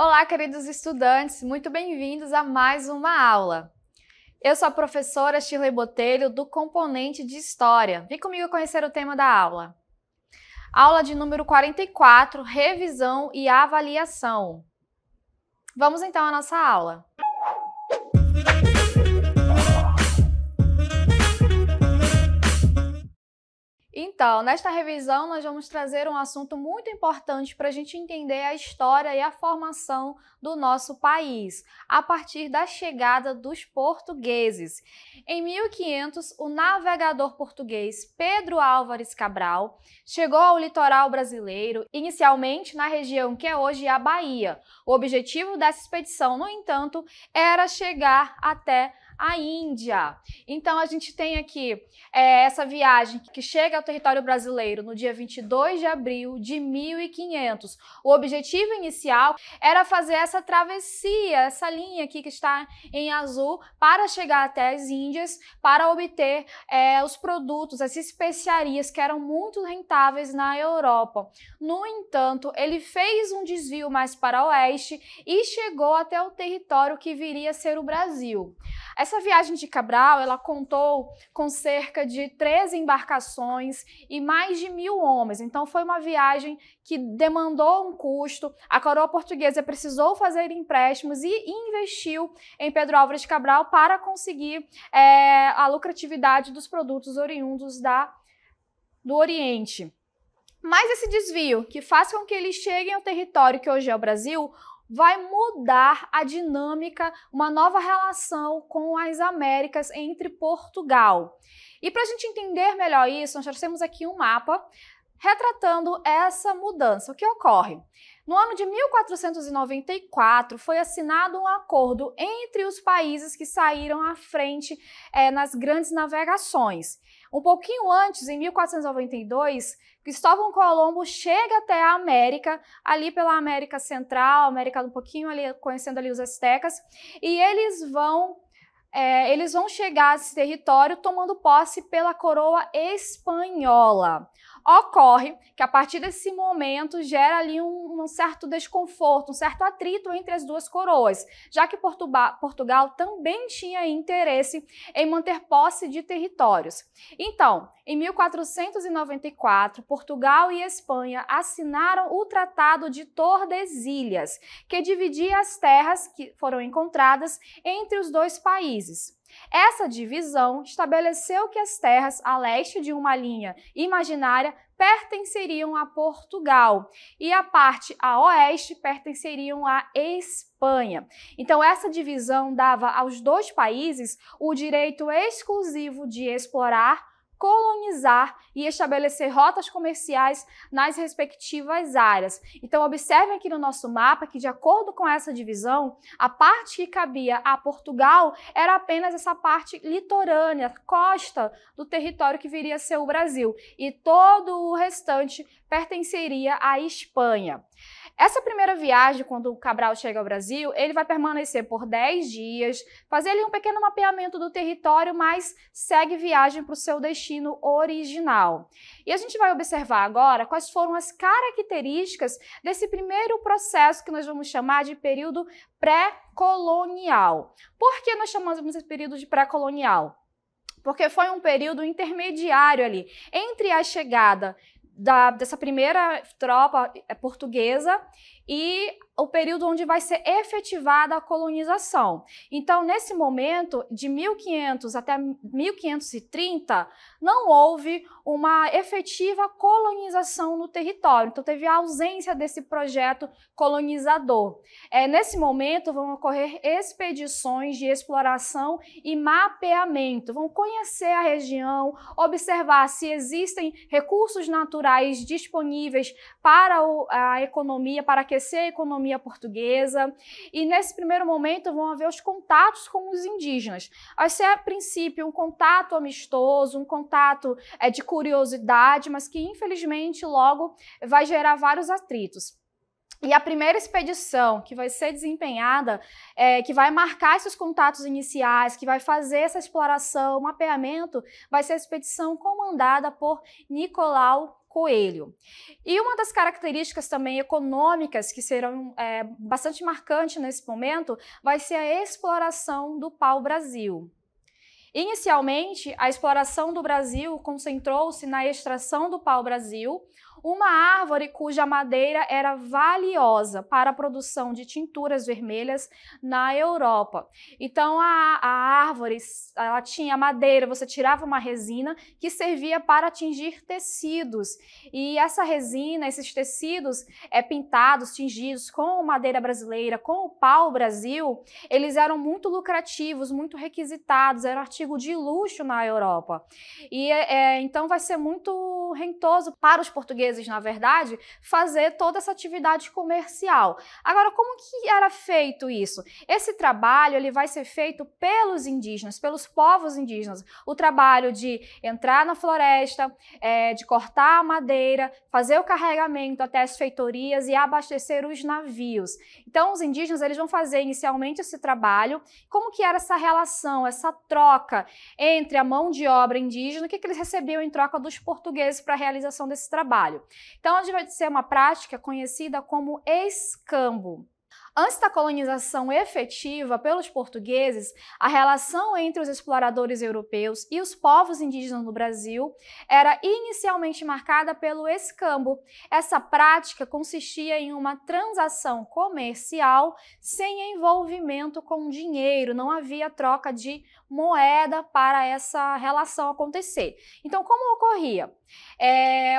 Olá, queridos estudantes, muito bem-vindos a mais uma aula. Eu sou a professora Shirley Botelho, do componente de História. Vem comigo conhecer o tema da aula. Aula de número 44, revisão e avaliação. Vamos então à nossa aula. Então, nesta revisão, nós vamos trazer um assunto muito importante para a gente entender a história e a formação do nosso país, a partir da chegada dos portugueses. Em 1500, o navegador português Pedro Álvares Cabral chegou ao litoral brasileiro, inicialmente na região que é hoje a Bahia. O objetivo dessa expedição, no entanto, era chegar até a Índia. Então, a gente tem aqui essa viagem que chega ao território brasileiro no dia 22 de abril de 1500. O objetivo inicial era fazer essa travessia, essa linha aqui que está em azul, para chegar até as Índias, para obter os produtos, as especiarias que eram muito rentáveis na Europa. No entanto, ele fez um desvio mais para oeste e chegou até o território que viria a ser o Brasil. Essa viagem de Cabral, ela contou com cerca de 13 embarcações e mais de 1.000 homens. Então, foi uma viagem que demandou um custo. A coroa portuguesa precisou fazer empréstimos e investiu em Pedro Álvares Cabral para conseguir a lucratividade dos produtos oriundos do Oriente. Mas esse desvio, que faz com que eles cheguem ao território que hoje é o Brasil, vai mudar a dinâmica, uma nova relação com as Américas entre Portugal. E para a gente entender melhor isso, nós trouxemos aqui um mapa retratando essa mudança. O que ocorre? No ano de 1494, foi assinado um acordo entre os países que saíram à frente nas grandes navegações. Um pouquinho antes, em 1492, Cristóvão Colombo chega até a América, ali pela América Central, América um pouquinho ali, conhecendo ali os astecas, e eles vão chegar a esse território tomando posse pela coroa espanhola. Ocorre que a partir desse momento gera ali um certo desconforto, um certo atrito entre as duas coroas, já que Portugal também tinha interesse em manter posse de territórios. Então, em 1494, Portugal e Espanha assinaram o Tratado de Tordesilhas, que dividia as terras que foram encontradas entre os dois países. Essa divisão estabeleceu que as terras a leste de uma linha imaginária pertenceriam a Portugal e a parte a oeste pertenceriam à Espanha. Então, essa divisão dava aos dois países o direito exclusivo de explorar, colonizar e estabelecer rotas comerciais nas respectivas áreas. Então, observem aqui no nosso mapa que, de acordo com essa divisão, a parte que cabia a Portugal era apenas essa parte litorânea, costa do território que viria a ser o Brasil, e todo o restante pertenceria à Espanha. Essa primeira viagem, quando o Cabral chega ao Brasil, ele vai permanecer por 10 dias, fazer ali um pequeno mapeamento do território, mas segue viagem para o seu destino original. E a gente vai observar agora quais foram as características desse primeiro processo que nós vamos chamar de período pré-colonial. Por que nós chamamos esse período de pré-colonial? Porque foi um período intermediário ali entre a chegada dessa primeira tropa portuguesa e o período onde vai ser efetivada a colonização. Então, nesse momento, de 1500 até 1530, não houve uma efetiva colonização no território. Então, teve a ausência desse projeto colonizador. Nesse momento, vão ocorrer expedições de exploração e mapeamento. Vão conhecer a região, observar se existem recursos naturais disponíveis para a economia, para aquecer a economia portuguesa, e nesse primeiro momento vão haver os contatos com os indígenas. Vai ser, a princípio, um contato amistoso, um contato de curiosidade, mas que infelizmente logo vai gerar vários atritos. E a primeira expedição que vai ser desempenhada, que vai marcar esses contatos iniciais, que vai fazer essa exploração, mapeamento, vai ser a expedição comandada por Nicolau coelho. E uma das características também econômicas que serão bastante marcantes nesse momento vai ser a exploração do pau-brasil. Inicialmente, a exploração do Brasil concentrou-se na extração do pau-brasil, uma árvore cuja madeira era valiosa para a produção de tinturas vermelhas na Europa. Então, a árvore, ela tinha madeira, você tirava uma resina que servia para tingir tecidos. E essa resina, esses tecidos pintados, tingidos com madeira brasileira, com o pau-brasil, eles eram muito lucrativos, muito requisitados, era artigo de luxo na Europa. E então vai ser muito rentoso para os portugueses, na verdade, fazer toda essa atividade comercial. Agora, como que era feito isso? Esse trabalho ele vai ser feito pelos indígenas, pelos povos indígenas. O trabalho de entrar na floresta, de cortar a madeira, fazer o carregamento até as feitorias e abastecer os navios. Então, os indígenas eles vão fazer inicialmente esse trabalho. Como que era essa relação, essa troca entre a mão de obra indígena, o que eles recebiam em troca dos portugueses para a realização desse trabalho? Então, a gente vai ser uma prática conhecida como escambo. Antes da colonização efetiva pelos portugueses, a relação entre os exploradores europeus e os povos indígenas no Brasil era inicialmente marcada pelo escambo. Essa prática consistia em uma transação comercial sem envolvimento com dinheiro, não havia troca de moeda para essa relação acontecer. Então, como ocorria?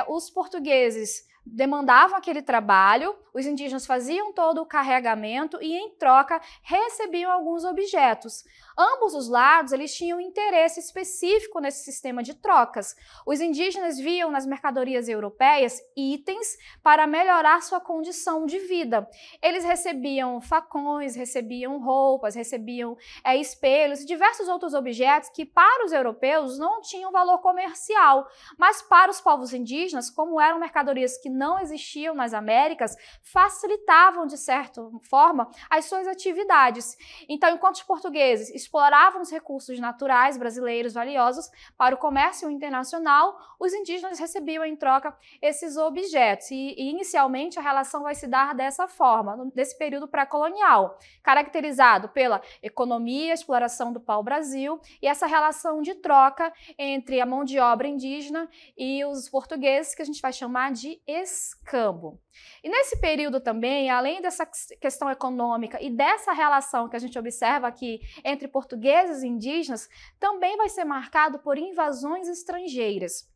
Os portugueses demandavam aquele trabalho, os indígenas faziam todo o carregamento e, em troca, recebiam alguns objetos. Ambos os lados eles tinham interesse específico nesse sistema de trocas. Os indígenas viam nas mercadorias europeias itens para melhorar sua condição de vida. Eles recebiam facões, recebiam roupas, recebiam espelhos e diversos outros objetos que, para os europeus, não tinham valor comercial. Mas, para os povos indígenas, como eram mercadorias que não existiam nas Américas, facilitavam, de certa forma, as suas atividades. Então, enquanto os portugueses exploravam os recursos naturais brasileiros valiosos para o comércio internacional, os indígenas recebiam em troca esses objetos. E inicialmente, a relação vai se dar dessa forma, nesse período pré-colonial, caracterizado pela economia, exploração do pau-brasil e essa relação de troca entre a mão de obra indígena e os portugueses, que a gente vai chamar de escambo. E nesse período também, além dessa questão econômica e dessa relação que a gente observa aqui entre portugueses e indígenas, também vai ser marcado por invasões estrangeiras.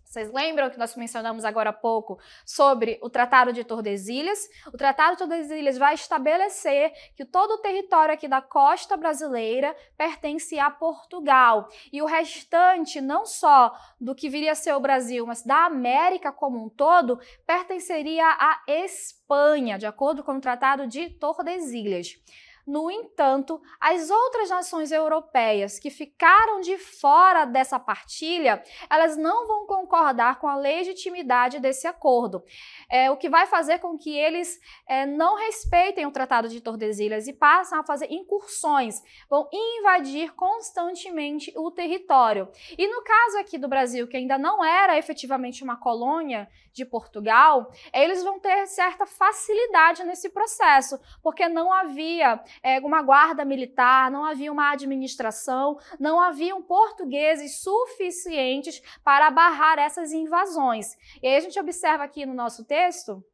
Vocês lembram que nós mencionamos agora há pouco sobre o Tratado de Tordesilhas? O Tratado de Tordesilhas vai estabelecer que todo o território aqui da costa brasileira pertence a Portugal. E o restante, não só do que viria a ser o Brasil, mas da América como um todo, pertenceria à Espanha, de acordo com o Tratado de Tordesilhas. No entanto, as outras nações europeias que ficaram de fora dessa partilha, elas não vão concordar com a legitimidade desse acordo, o que vai fazer com que eles não respeitem o Tratado de Tordesilhas e passam a fazer incursões, vão invadir constantemente o território. E no caso aqui do Brasil, que ainda não era efetivamente uma colônia de Portugal, eles vão ter certa facilidade nesse processo, porque não havia uma guarda militar, não havia uma administração, não haviam portugueses suficientes para barrar essas invasões. E aí a gente observa aqui no nosso texto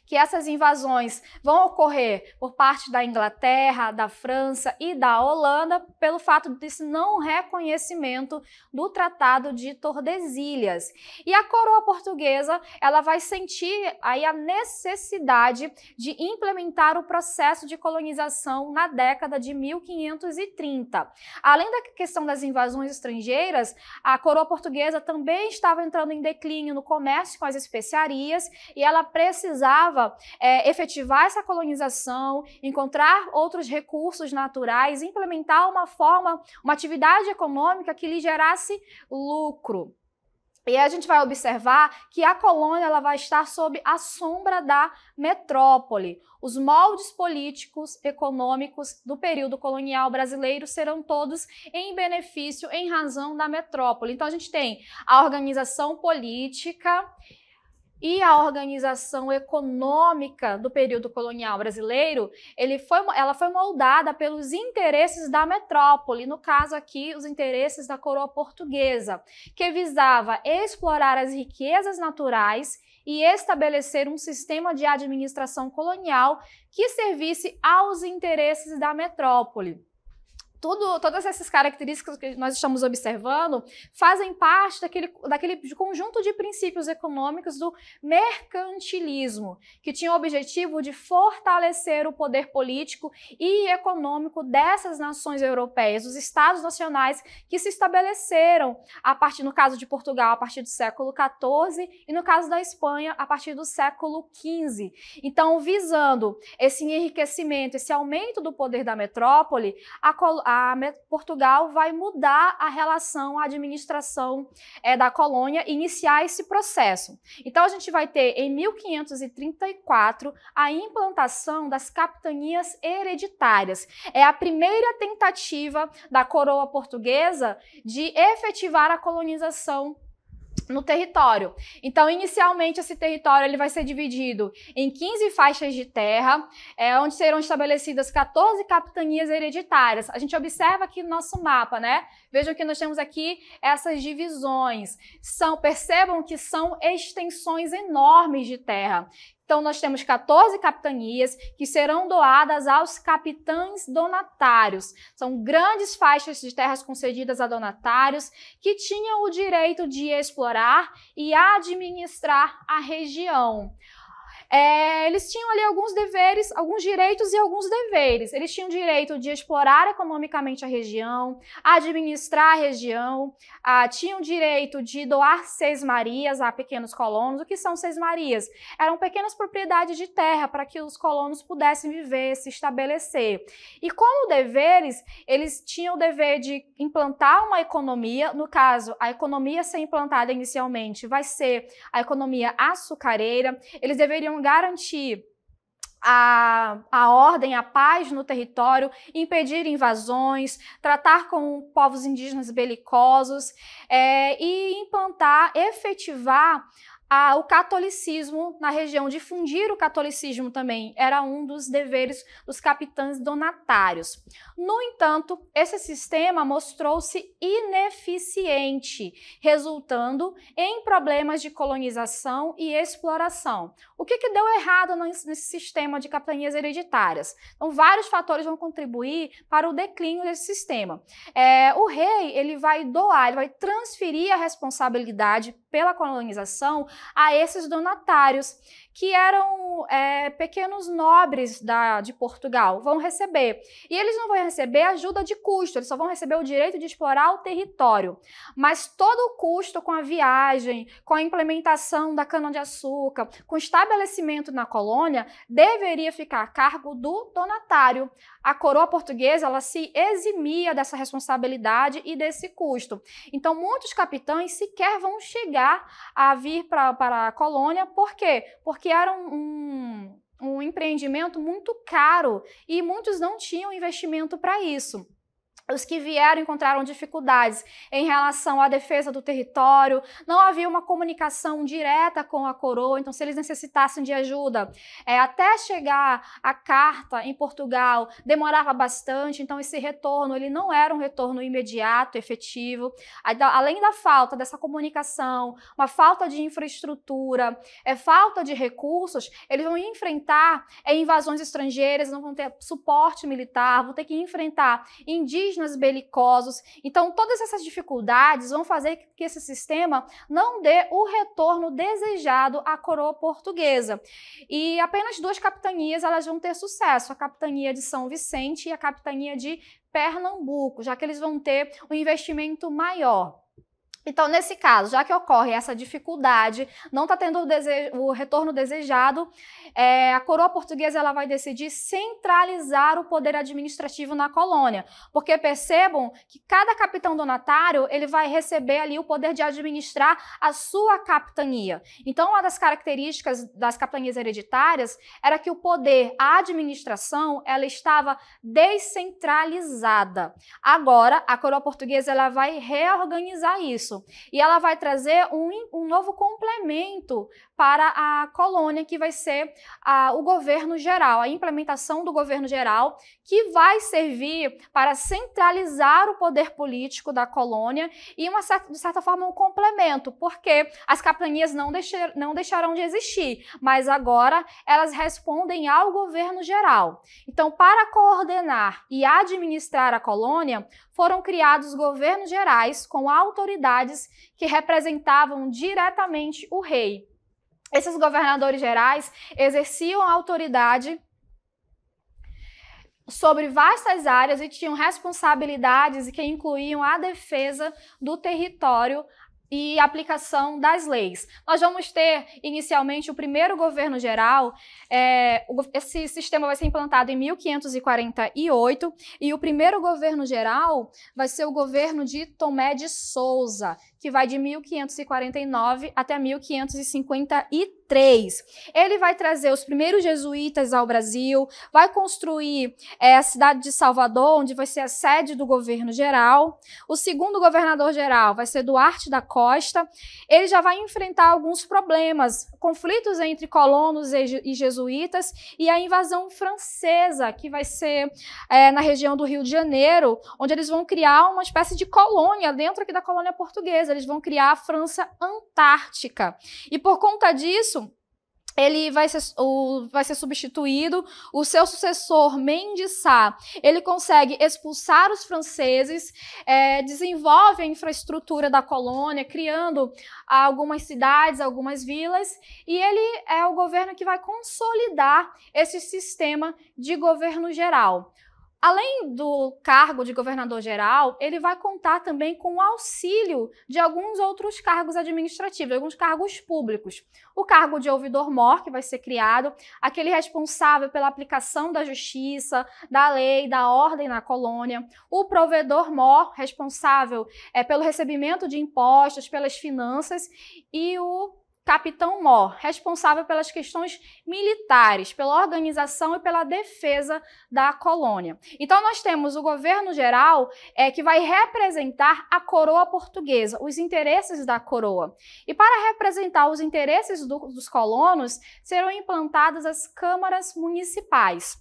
que essas invasões vão ocorrer por parte da Inglaterra, da França e da Holanda pelo fato desse não reconhecimento do Tratado de Tordesilhas. E a coroa portuguesa, ela vai sentir aí a necessidade de implementar o processo de colonização na década de 1530. Além da questão das invasões estrangeiras, a coroa portuguesa também estava entrando em declínio no comércio com as especiarias e ela precisava efetivar essa colonização, encontrar outros recursos naturais, implementar uma atividade econômica que lhe gerasse lucro. E a gente vai observar que a colônia ela vai estar sob a sombra da metrópole. Os moldes políticos, econômicos do período colonial brasileiro serão todos em benefício, em razão da metrópole. Então a gente tem a organização política e a organização econômica do período colonial brasileiro, ela foi moldada pelos interesses da metrópole, no caso aqui, os interesses da coroa portuguesa, que visava explorar as riquezas naturais e estabelecer um sistema de administração colonial que servisse aos interesses da metrópole. Todas essas características que nós estamos observando fazem parte daquele conjunto de princípios econômicos do mercantilismo, que tinha o objetivo de fortalecer o poder político e econômico dessas nações europeias, dos estados nacionais que se estabeleceram, no caso de Portugal, a partir do século XIV e no caso da Espanha, a partir do século XV. Então, visando esse enriquecimento, esse aumento do poder da metrópole, Portugal vai mudar a relação, a administração da colônia e iniciar esse processo. Então, a gente vai ter, em 1534, a implantação das capitanias hereditárias. É a primeira tentativa da coroa portuguesa de efetivar a colonização no território. Então, inicialmente, esse território ele vai ser dividido em 15 faixas de terra, onde serão estabelecidas 14 capitanias hereditárias. A gente observa aqui no nosso mapa, né? Vejam que nós temos aqui essas divisões. Percebam que são extensões enormes de terra. Então, nós temos 14 capitanias que serão doadas aos capitães donatários. São grandes faixas de terras concedidas a donatários que tinham o direito de explorar e administrar a região. Eles tinham ali alguns deveres, alguns direitos e alguns deveres. Eles tinham o direito de explorar economicamente a região, administrar a região, tinham o direito de doar sesmarias a pequenos colonos. O que são sesmarias? Eram pequenas propriedades de terra para que os colonos pudessem viver, se estabelecer. E como deveres, eles tinham o dever de implantar uma economia. No caso, a economia a ser implantada inicialmente vai ser a economia açucareira. Eles deveriam garantir a ordem, a paz no território, impedir invasões, tratar com povos indígenas belicosos e implantar, efetivar o catolicismo na região. Difundir o catolicismo também era um dos deveres dos capitães donatários. No entanto, esse sistema mostrou-se ineficiente, resultando em problemas de colonização e exploração. O que deu errado nesse sistema de capitanias hereditárias? Então, vários fatores vão contribuir para o declínio desse sistema. O rei ele vai transferir a responsabilidade pela colonização a esses donatários, que eram pequenos nobres de Portugal, vão receber. E eles não vão receber ajuda de custo, eles só vão receber o direito de explorar o território. Mas todo o custo com a viagem, com a implementação da cana-de-açúcar, com o estabelecimento na colônia, deveria ficar a cargo do donatário. A coroa portuguesa ela se eximia dessa responsabilidade e desse custo. Então, muitos capitães sequer vão chegar a vir para a colônia. Por quê? Porque era um empreendimento muito caro e muitos não tinham investimento para isso. Os que vieram encontraram dificuldades em relação à defesa do território, não havia uma comunicação direta com a coroa, então se eles necessitassem de ajuda, até chegar a carta em Portugal, demorava bastante, então esse retorno ele não era um retorno imediato, efetivo. Além da falta dessa comunicação, uma falta de infraestrutura, falta de recursos, eles vão enfrentar invasões estrangeiras, não vão ter suporte militar, vão ter que enfrentar indígenas belicosos. Então, todas essas dificuldades vão fazer que esse sistema não dê o retorno desejado à coroa portuguesa. E apenas duas capitanias elas vão ter sucesso, a capitania de São Vicente e a capitania de Pernambuco, já que eles vão ter um investimento maior. Então, nesse caso, já que ocorre essa dificuldade, não está tendo o retorno desejado, a coroa portuguesa ela vai decidir centralizar o poder administrativo na colônia, porque percebam que cada capitão donatário ele vai receber ali o poder de administrar a sua capitania. Então, uma das características das capitanias hereditárias era que o poder, a administração, ela estava descentralizada. Agora, a coroa portuguesa ela vai reorganizar isso. E ela vai trazer um novo complemento para a colônia, que vai ser o governo geral, a implementação do governo geral, que vai servir para centralizar o poder político da colônia e, de certa forma, um complemento, porque as capitanias não deixarão de existir, mas agora elas respondem ao governo geral. Então, para coordenar e administrar a colônia, foram criados governos gerais com autoridades que representavam diretamente o rei. Esses governadores gerais exerciam autoridade sobre vastas áreas e tinham responsabilidades que incluíam a defesa do território e aplicação das leis. Nós vamos ter, inicialmente, o primeiro governo geral. Esse sistema vai ser implantado em 1548 e o primeiro governo geral vai ser o governo de Tomé de Souza, que vai de 1549 até 1553. Ele vai trazer os primeiros jesuítas ao Brasil, vai construir a cidade de Salvador, onde vai ser a sede do governo geral. O segundo governador geral vai ser Duarte da Costa. Ele já vai enfrentar alguns problemas, conflitos entre colonos e jesuítas e a invasão francesa, que vai ser na região do Rio de Janeiro, onde eles vão criar uma espécie de colônia dentro aqui da colônia portuguesa. Eles vão criar a França Antártica. E por conta disso, ele vai ser substituído. O seu sucessor, Mendes Sá, ele consegue expulsar os franceses, desenvolve a infraestrutura da colônia, criando algumas cidades, algumas vilas, e ele é o governo que vai consolidar esse sistema de governo geral. Além do cargo de governador-geral, ele vai contar também com o auxílio de alguns outros cargos administrativos, alguns cargos públicos. O cargo de ouvidor-mor, que vai ser criado, aquele responsável pela aplicação da justiça, da lei, da ordem na colônia. O provedor-mor, responsável pelo recebimento de impostos, pelas finanças. E o capitão-mor, responsável pelas questões militares, pela organização e pela defesa da colônia. Então, nós temos o governo geral que vai representar a coroa portuguesa, os interesses da coroa. E para representar os interesses dos colonos, serão implantadas as câmaras municipais.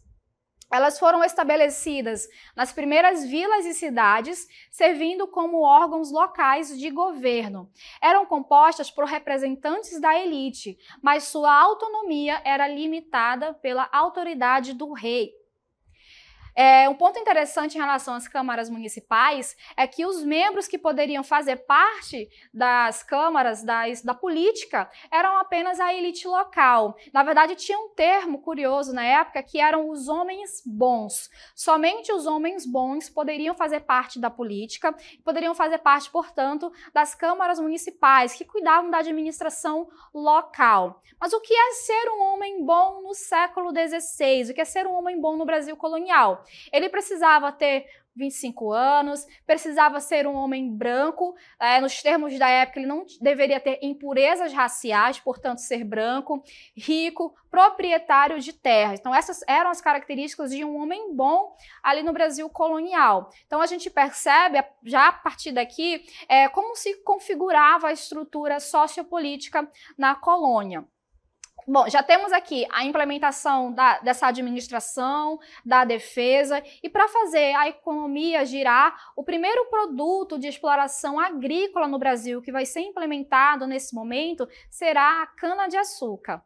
Elas foram estabelecidas nas primeiras vilas e cidades, servindo como órgãos locais de governo. Eram compostas por representantes da elite, mas sua autonomia era limitada pela autoridade do rei. Um ponto interessante em relação às câmaras municipais é que os membros que poderiam fazer parte das câmaras, da política, eram apenas a elite local. Na verdade, tinha um termo curioso na época que eram os homens bons. Somente os homens bons poderiam fazer parte da política, poderiam fazer parte, portanto, das câmaras municipais, que cuidavam da administração local. Mas o que é ser um homem bom no século XVI? O que é ser um homem bom no Brasil colonial? Ele precisava ter 25 anos, precisava ser um homem branco, nos termos da época ele não deveria ter impurezas raciais, portanto ser branco, rico, proprietário de terras. Então essas eram as características de um homem bom ali no Brasil colonial. Então a gente percebe, já a partir daqui, como se configurava a estrutura sociopolítica na colônia. Bom, já temos aqui a implementação dessa administração, da defesa, e para fazer a economia girar, o primeiro produto de exploração agrícola no Brasil que vai ser implementado nesse momento será a cana-de-açúcar.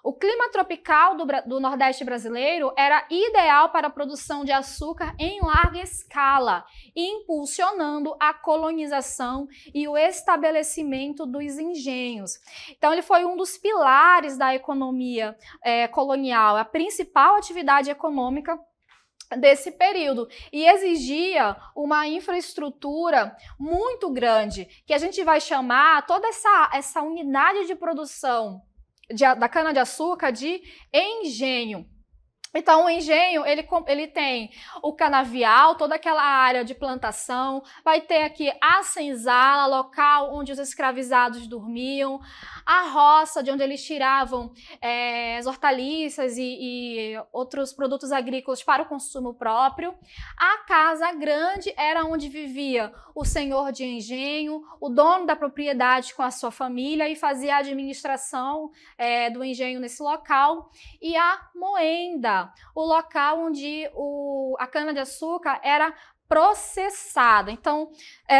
O clima tropical do Nordeste brasileiro era ideal para a produção de açúcar em larga escala, impulsionando a colonização e o estabelecimento dos engenhos. Então, ele foi um dos pilares da economia colonial, a principal atividade econômica desse período e exigia uma infraestrutura muito grande, que a gente vai chamar toda essa unidade de produção da cana-de-açúcar de engenho. Então, o engenho, ele tem o canavial, toda aquela área de plantação, vai ter aqui a senzala, local onde os escravizados dormiam, a roça, de onde eles tiravam as hortaliças e outros produtos agrícolas para o consumo próprio. A casa grande era onde vivia o senhor de engenho, o dono da propriedade com a sua família e fazia a administração do engenho nesse local. E a moenda, o local onde a cana-de-açúcar era processada. Então,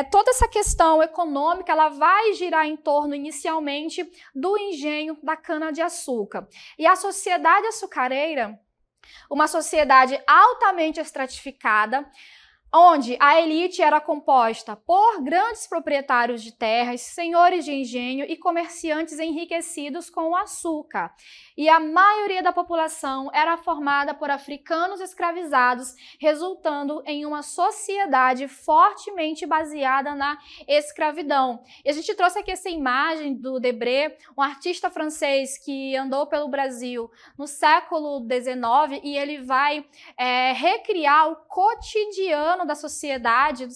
toda essa questão econômica, ela vai girar em torno, inicialmente, do engenho da cana-de-açúcar. E a sociedade açucareira, uma sociedade altamente estratificada, onde a elite era composta por grandes proprietários de terras, senhores de engenho e comerciantes enriquecidos com o açúcar. E a maioria da população era formada por africanos escravizados, resultando em uma sociedade fortemente baseada na escravidão. E a gente trouxe aqui essa imagem do Debré, um artista francês que andou pelo Brasil no século XIX, e ele vai recriar o cotidiano da sociedade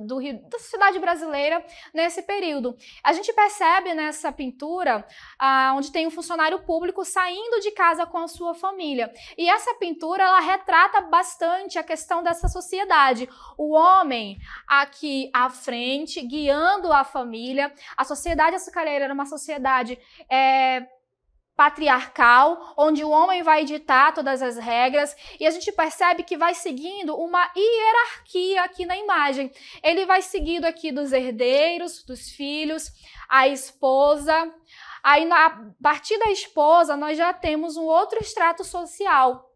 da sociedade brasileira nesse período. A gente percebe nessa pintura onde tem um funcionário público saindo de casa com a sua família. E essa pintura, ela retrata bastante a questão dessa sociedade. O homem aqui à frente, guiando a família. A sociedade açucareira era uma sociedade patriarcal, onde o homem vai ditar todas as regras, e a gente percebe que vai seguindo uma hierarquia aqui na imagem. Ele vai seguindo aqui dos herdeiros, dos filhos, a esposa. Aí, a partir da esposa, nós já temos um outro extrato social,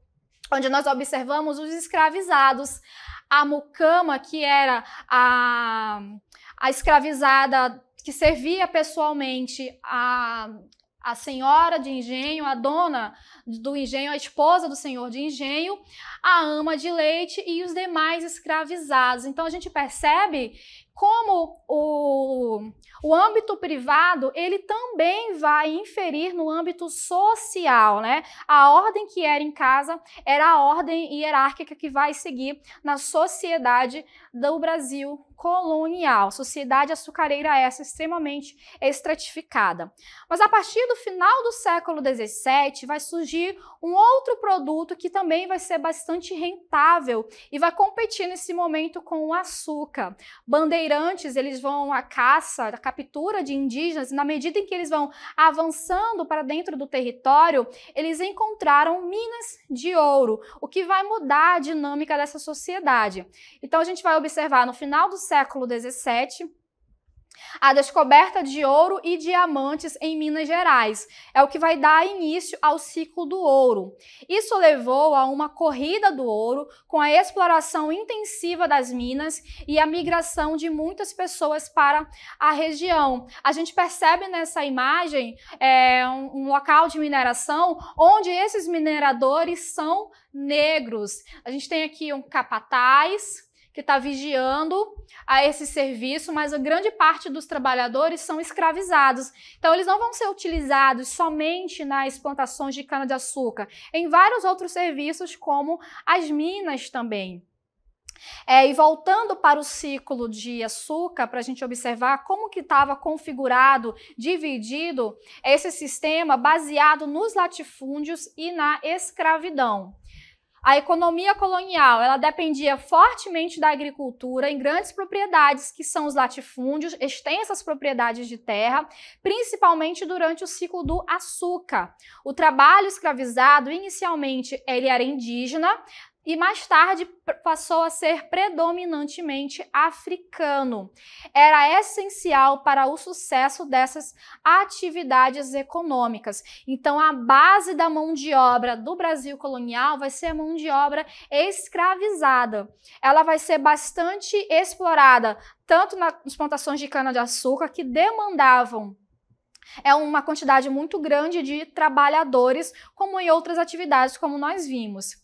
onde nós observamos os escravizados. A mucama, que era a escravizada que servia pessoalmente a senhora de engenho, a dona do engenho, a esposa do senhor de engenho, a ama de leite e os demais escravizados. Então, a gente percebe como o âmbito privado, ele também vai inferir no âmbito social, né? A ordem que era em casa era a ordem hierárquica que vai seguir na sociedade do Brasil colonial. Sociedade açucareira essa extremamente estratificada. Mas a partir do final do século XVII vai surgir um outro produto que também vai ser bastante rentável e vai competir nesse momento com o açúcar. Bandeirantes, eles vão à caça, à captura de indígenas, e na medida em que eles vão avançando para dentro do território, eles encontraram minas de ouro, o que vai mudar a dinâmica dessa sociedade. Então a gente vai observar no final do século XVII a descoberta de ouro e diamantes em Minas Gerais. É o que vai dar início ao ciclo do ouro. Isso levou a uma corrida do ouro, com a exploração intensiva das minas e a migração de muitas pessoas para a região. A gente percebe nessa imagem um local de mineração onde esses mineradores são negros. A gente tem aqui um capataz que está vigiando a esse serviço, mas a grande parte dos trabalhadores são escravizados. Então, eles não vão ser utilizados somente nas plantações de cana-de-açúcar, em vários outros serviços, como as minas também. E voltando para o ciclo de açúcar, para a gente observar como que estava configurado, dividido, esse sistema baseado nos latifúndios e na escravidão. A economia colonial, ela dependia fortemente da agricultura em grandes propriedades, que são os latifúndios, extensas propriedades de terra, principalmente durante o ciclo do açúcar. O trabalho escravizado, inicialmente, ele era indígena, e mais tarde passou a ser predominantemente africano. Era essencial para o sucesso dessas atividades econômicas. Então, a base da mão de obra do Brasil colonial vai ser a mão de obra escravizada. Ela vai ser bastante explorada, tanto nas plantações de cana-de-açúcar, que demandavam uma quantidade muito grande de trabalhadores, como em outras atividades, como nós vimos.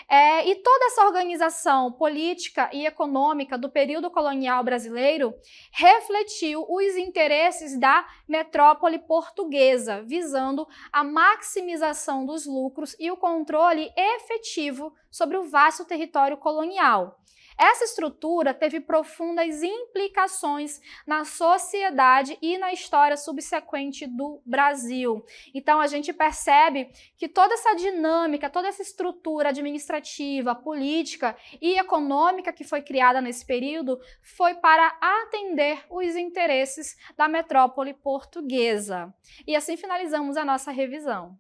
E toda essa organização política e econômica do período colonial brasileiro refletiu os interesses da metrópole portuguesa, visando a maximização dos lucros e o controle efetivo sobre o vasto território colonial. Essa estrutura teve profundas implicações na sociedade e na história subsequente do Brasil. Então, a gente percebe que toda essa dinâmica, toda essa estrutura administrativa, política e econômica que foi criada nesse período foi para atender os interesses da metrópole portuguesa. E assim finalizamos a nossa revisão.